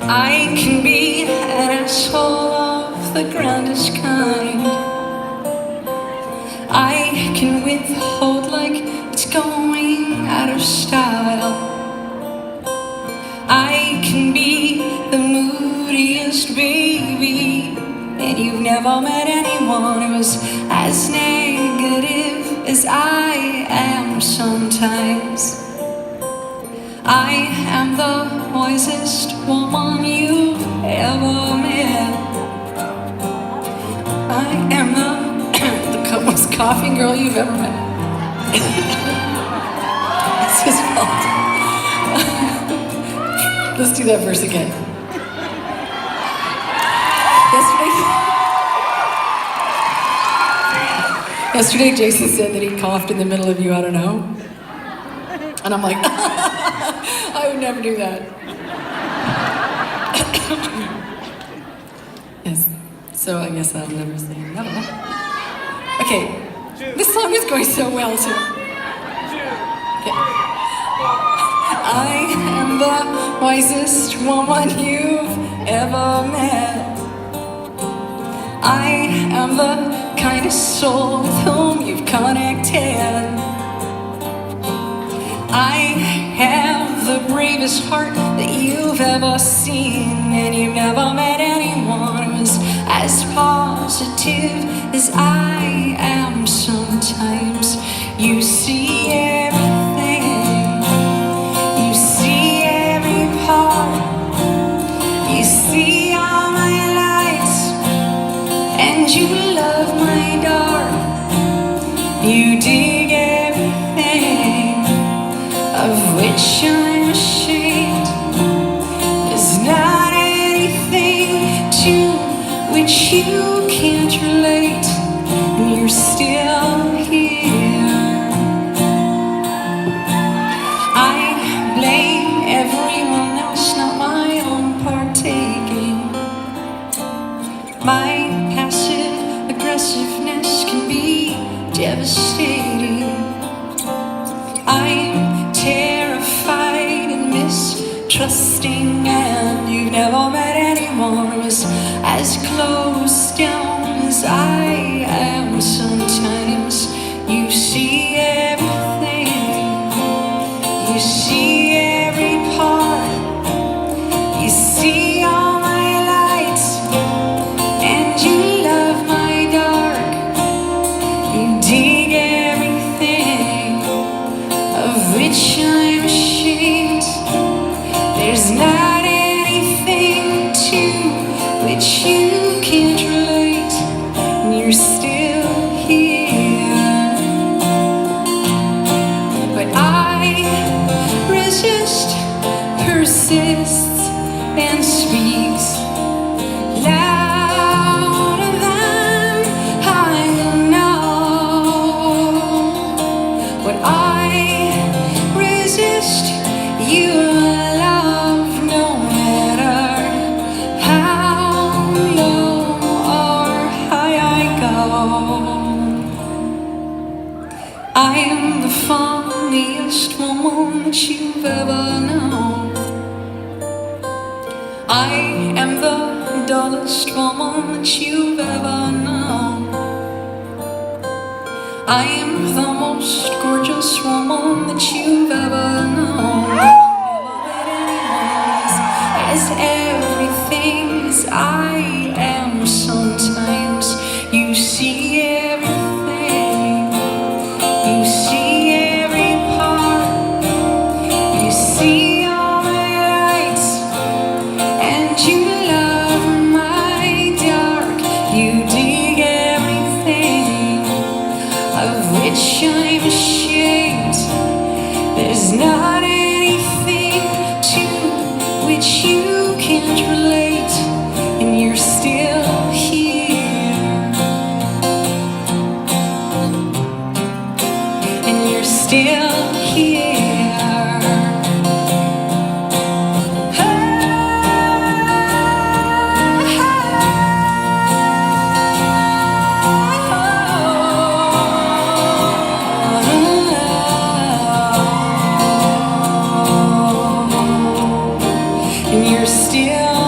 I can be an asshole of the grandest kind. I can withhold like it's going out of style. I can be the moodiest baby, and you've never met anyone who's as negative as I am sometimes. I am the wisest woman you've ever met. I am the most coughing girl you've ever met. It's his fault. Let's do that verse again. Yesterday Jason said that he coughed in the middle of You Oughta Know. And I'm like, I would never do that. Yes, so I guess I'll never sing. I don't know. Okay, this song is going so well too. Okay. I am the wisest woman you've ever met. I am the kindest soul with whom you've connected. I have the bravest heart that you've ever seen, and you've never met anyone who's as positive as I am sometimes. You see everything, you see every part, you see all my lights, and you love my dark. You dig everything of which I'm ashamed. There's not anything to which you can't relate, and you're still here. I blame everyone else, not my own partaking. My passive aggressiveness can be devastating. I'm terrified and mistrusting, and you've never met anyone who's as closed down as I am sometimes. You see everything, you see every part, you see all my lights, and you love my dark. You dig everything of which I'm ashamed. There's not anything to which you can't relate, and you're still here. But I resist, persists, and speaks louder than I know. What I resist, you love, no matter how low or high I go. I am the funniest woman that you've ever known. I am the dullest woman that you've ever known. I am the most gorgeous woman that you've ever known. As everything as I am sometimes. You see everything, you see every part, you see all my lights, and you love my dark. You dig everything of which I'm ashamed. There's not anything to which you can't relate, and you're still here, and you're still here. And you're still still